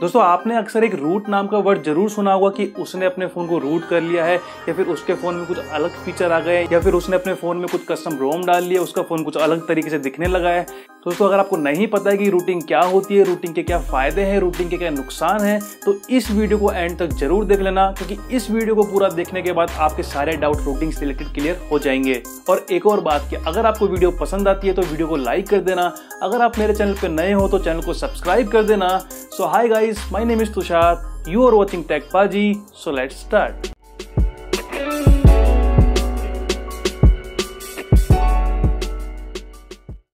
दोस्तों आपने अक्सर एक रूट नाम का वर्ड जरूर सुना होगा कि उसने अपने फोन को रूट कर लिया है, या फिर उसके फोन में कुछ अलग फीचर आ गए, या फिर उसने अपने फोन में कुछ कस्टम रोम डाल लिया, उसका फोन कुछ अलग तरीके से दिखने लगा है। दोस्तों अगर आपको नहीं पता है कि रूटिंग क्या होती है, रूटिंग के क्या फायदे हैं, रूटिंग के क्या नुकसान हैं, तो इस वीडियो को एंड तक जरूर देख लेना, क्योंकि इस वीडियो को पूरा देखने के बाद आपके सारे डाउट रूटिंग से रिलेटेड क्लियर हो जाएंगे। और एक और बात कि अगर आपको वीडियो पसंद आती है तो वीडियो को लाइक कर देना। अगर आप मेरे चैनल पर नए हो तो चैनल को सब्सक्राइब कर देना। So hi guys, my name is Tushar, you are watching TechPaji, so let's start।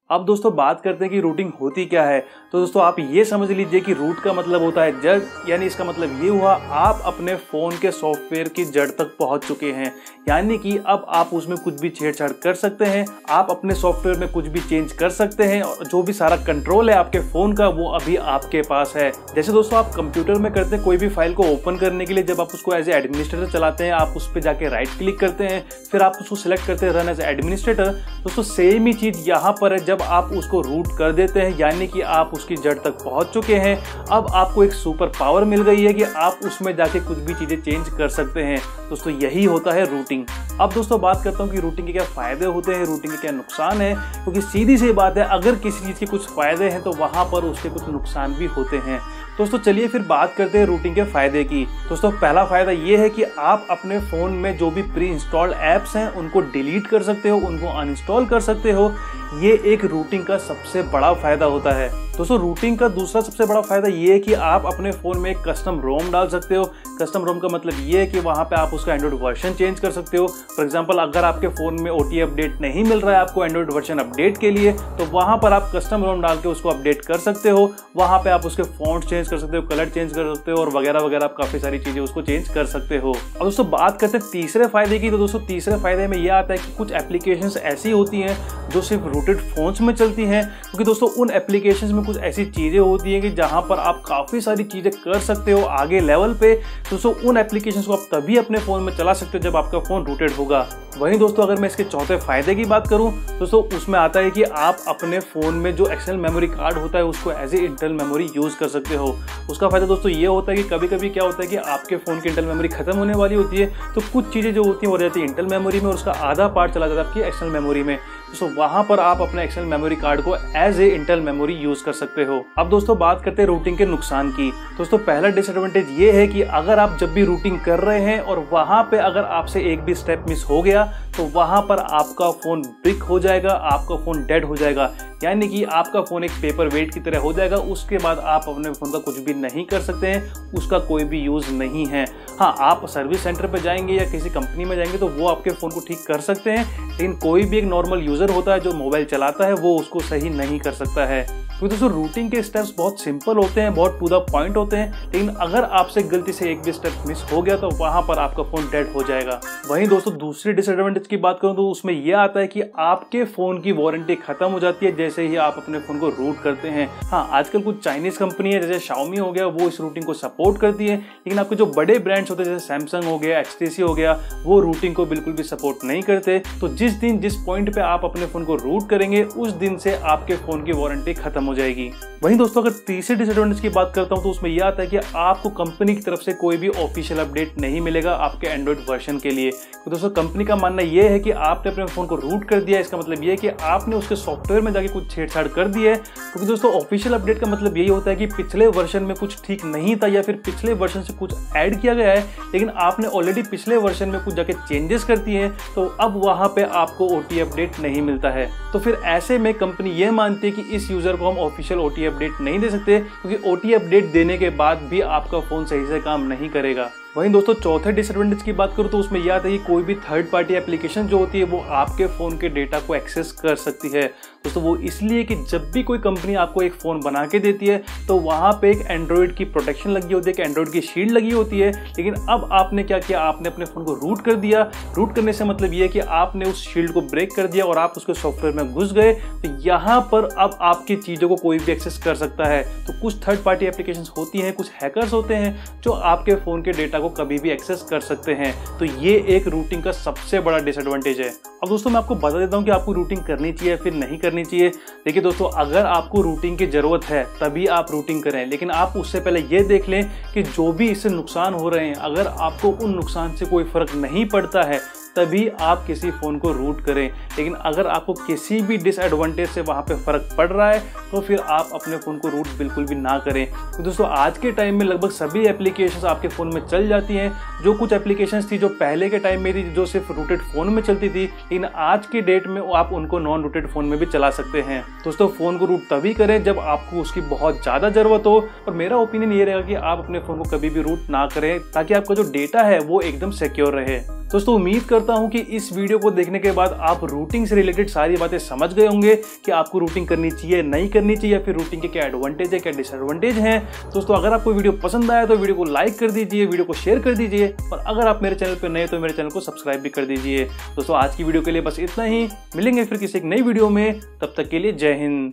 अब दोस्तों बात करते हैं कि रूटिंग होती क्या है। तो दोस्तों आप ये समझ लीजिए कि रूट का मतलब होता है जड़, यानी इसका मतलब ये हुआ आप अपने फोन के सॉफ्टवेयर की जड़ तक पहुंच चुके हैं, यानी कि अब आप उसमें कुछ भी छेड़छाड़ कर सकते हैं, आप अपने सॉफ्टवेयर में कुछ भी चेंज कर सकते हैं, और जो भी सारा कंट्रोल है आपके फोन का वो अभी आपके पास है। जैसे दोस्तों आप कंप्यूटर में करते हैं कोई भी फाइल को ओपन करने के लिए, जब आप उसको एज ए एडमिनिस्ट्रेटर चलाते हैं, आप उस पर जाके राइट क्लिक करते हैं, फिर आप उसको सिलेक्ट करते हैं रन एज एडमिनिस्ट्रेटर। दोस्तों सेम ही चीज यहाँ पर है, जब आप उसको रूट कर देते हैं यानी कि आप उसकी जड़ तक पहुंच चुके हैं। अब आपको एक सुपर पावर मिल गई है कि आप उसमें जाके कुछ भी चीजें चेंज कर सकते हैं। दोस्तों यही होता है रूटिंग। अब दोस्तों बात करता हूं कि रूटिंग के क्या फायदे होते हैं, रूटिंग के क्या नुकसान है, क्योंकि सीधी सी बात है अगर किसी चीज के कुछ फायदे हैं तो वहां पर उसके कुछ नुकसान भी होते हैं। दोस्तों चलिए फिर बात करते हैं रूटिंग के फायदे की। दोस्तों पहला फायदा ये है कि आप अपने फोन में जो भी प्री इंस्टॉल्ड एप्स हैं उनको डिलीट कर सकते हो, उनको अनइंस्टॉल कर सकते हो। ये एक रूटिंग का सबसे बड़ा फायदा होता है। दोस्तों रूटिंग का दूसरा सबसे बड़ा फायदा ये है कि आप अपने फोन में एक कस्टम रोम डाल सकते हो। कस्टम रोम का मतलब ये है कि वहां पे आप उसका एंड्रॉइड वर्जन चेंज कर सकते हो। फॉर एग्जांपल अगर आपके फोन में OTA अपडेट नहीं मिल रहा है आपको एंड्रॉइड वर्जन अपडेट के लिए, तो वहां पर आप कस्टम रोम डाल के उसको अपडेट कर सकते हो। वहां पे आप उसके फॉन्ट चेंज कर सकते हो, कलर चेंज कर सकते हो, और वगैरह वगैरह आप काफी सारी चीजें उसको चेंज कर सकते हो। अब दोस्तों बात करते हैं तीसरे फायदे की। तो दोस्तों तीसरे फायदे में यह आता है कि कुछ एप्लीकेशंस ऐसी होती हैं जो सिर्फ रूटेड फोन्स में चलती हैं, क्योंकि दोस्तों उन एप्लीकेशंस में कुछ ऐसी चीजें होती हैं कि जहां पर आप काफी सारी चीजें कर सकते हो आगे लेवल पे। दोस्तों उन एप्लीकेशंस को आप तभी अपने फोन में चला सकते हो जब आपका फोन रूटेड होगा। वहीं दोस्तों अगर मैं इसके चौथे फायदे की बात करूं दोस्तों उसमें आता है कि आप अपने फोन में जो एक्सटर्नल मेमोरी कार्ड होता है उसको as a internal memory use कर सकते हो। उसका फायदा दोस्तों ये होता है कि कभी कभी क्या होता है कि आपके फोन की इंटरनल मेमोरी खत्म होने वाली होती है, तो कुछ चीजें जो होती है वो रहती है इंटरनल मेमोरी में और उसका आधा पार्ट चला जाता है आपकी एक्सटर्नल मेमोरी में। दोस्तों वहां पर आप अपने एक्सटर्नल मेमोरी कार्ड को as a internal memory use कर सकते हो। अब दोस्तों बात करते हैं रूटिंग के नुकसान की। दोस्तों पहला डिसएडवांटेज ये है कि अगर आप जब भी रूटिंग कर रहे हैं और वहां पे अगर आपसे एक भी स्टेप मिस हो गया तो वहां पर आपका फोन ब्रिक हो जाएगा, आपका फोन डेड हो जाएगा, यानी कि आपका फोन एक पेपर वेट की तरह हो जाएगा। उसके बाद आप अपने फोन का कुछ भी नहीं कर सकते हैं, उसका कोई भी यूज नहीं है। हाँ आप सर्विस सेंटर पे जाएंगे या किसी कंपनी में जाएंगे तो वो आपके फोन को ठीक कर सकते हैं, लेकिन कोई भी एक नॉर्मल यूजर होता है जो मोबाइल चलाता है वो उसको सही नहीं कर सकता है। तो दोस्तों रूटिंग के स्टेप्स बहुत सिंपल होते हैं, बहुत टू द पॉइंट होते हैं, लेकिन अगर आपसे गलती से एक भी स्टेप मिस हो गया तो वहां पर आपका फोन डेड हो जाएगा। वहीं दोस्तों दूसरी डिसएडवांटेज की बात करूं तो उसमें यह आता है कि आपके फोन की वारंटी खत्म हो जाती है जैसे ही आप अपने फोन को रूट करते हैं। हाँ आजकल कुछ चाइनीज कंपनी है जैसे Xiaomi हो गया वो इस रूटिंग को सपोर्ट करती है, लेकिन आपके जो बड़े ब्रांड्स होते हैं जैसे सैमसंग हो गया, HTC हो गया, वो रूटिंग को बिल्कुल भी सपोर्ट नहीं करते। तो जिस दिन जिस पॉइंट पे आप अपने फोन को रूट करेंगे उस दिन से आपके फोन की वारंटी खत्म हो जाएगी। वहीं दोस्तों अगर तीसरे डिसएडवांटेज की बात करता हूं तो उसमें यह आता है कि आपको कंपनी की तरफ से कोई भी ऑफिशियल अपडेट नहीं मिलेगा आपके एंड्रॉइड वर्जन के लिए। तो दोस्तों कंपनी का मानना यह है कि आपने अपने फोन को रूट कर दिया, इसका मतलब यह है कि आपने उसके सॉफ्टवेयर में जाके कुछ छेड़छाड़ कर दी है, क्योंकि दोस्तों ऑफिशियल अपडेट का मतलब यही होता है कि पिछले वर्जन में कुछ ठीक नहीं था या फिर पिछले वर्जन से कुछ ऐड किया गया है, लेकिन आपने ऑलरेडी पिछले वर्जन में कुछ जाके चेंजेस कर दिए हैं, तो अब वहां पे आपको OTA अपडेट नहीं मिलता है। तो फिर ऐसे में कंपनी यह मानती है कि इस यूजर को हम ऑफिशियल OTA अपडेट नहीं दे सकते, क्योंकि OTA अपडेट देने के बाद भी आपका फोन सही से काम नहीं करेगा। वहीं दोस्तों चौथे डिसएडवांटेज की बात करूं तो उसमें यह आता है कि कोई भी थर्ड पार्टी एप्लीकेशन जो होती है वो आपके फोन के डेटा को एक्सेस कर सकती है। दोस्तों वो इसलिए कि जब भी कोई कंपनी आपको एक फोन बना के देती है तो वहां पे एक एंड्रॉइड की प्रोटेक्शन लगी होती है, एक एंड्रॉइड की शील्ड लगी होती है, लेकिन अब आपने क्या किया, आपने अपने फोन को रूट कर दिया। रूट करने से मतलब ये है कि आपने उस शील्ड को ब्रेक कर दिया और आप उसके सॉफ्टवेयर में घुस गए, तो यहाँ पर अब आपकी चीजों को कोई भी एक्सेस कर सकता है। तो कुछ थर्ड पार्टी एप्लीकेशन होती हैं, कुछ हैकर्स होते हैं जो आपके फोन के डेटा को कभी भी एक्सेस कर सकते हैं। तो ये एक रूटिंग का सबसे बड़ा डिसएडवांटेज है। अब दोस्तों मैं आपको बता देता हूँ कि आपको रूटिंग करनी चाहिए फिर नहीं करनी चाहिए। देखिए दोस्तों, अगर आपको रूटिंग की जरूरत है तभी आप रूटिंग करें, लेकिन आप उससे पहले ये देख लें कि जो भी इससे नुकसान हो रहे हैं, अगर आपको उन नुकसान से कोई फर्क नहीं पड़ता है तभी आप किसी फ़ोन को रूट करें। लेकिन अगर आपको किसी भी डिसएडवांटेज से वहाँ पे फ़र्क पड़ रहा है तो फिर आप अपने फ़ोन को रूट बिल्कुल भी ना करें। तो दोस्तों आज के टाइम में लगभग सभी एप्लीकेशंस आपके फ़ोन में चल जाती हैं। जो कुछ एप्लीकेशंस थी जो पहले के टाइम में थी जो सिर्फ रूटेड फ़ोन में चलती थी, लेकिन आज की डेट में आप उनको नॉन रूटेड फ़ोन में भी चला सकते हैं। दोस्तों फ़ोन को रूट तभी करें जब आपको उसकी बहुत ज़्यादा ज़रूरत हो, और मेरा ओपिनियन ये रहेगा कि आप अपने फ़ोन को कभी भी रूट ना करें ताकि आपका जो डेटा है वो एकदम सिक्योर रहे। दोस्तों उम्मीद करता हूं कि इस वीडियो को देखने के बाद आप रूटिंग से रिलेटेड सारी बातें समझ गए होंगे कि आपको रूटिंग करनी चाहिए नहीं करनी चाहिए, फिर रूटिंग के क्या एडवांटेज है क्या डिसएडवांटेज हैं। दोस्तों अगर आपको वीडियो पसंद आया तो वीडियो को लाइक कर दीजिए, वीडियो को शेयर कर दीजिए, और अगर आप मेरे चैनल पर नए तो मेरे चैनल को सब्सक्राइब भी कर दीजिए। दोस्तों आज की वीडियो के लिए बस इतना ही, मिलेंगे फिर किसी एक नई वीडियो में, तब तक के लिए जय हिंद।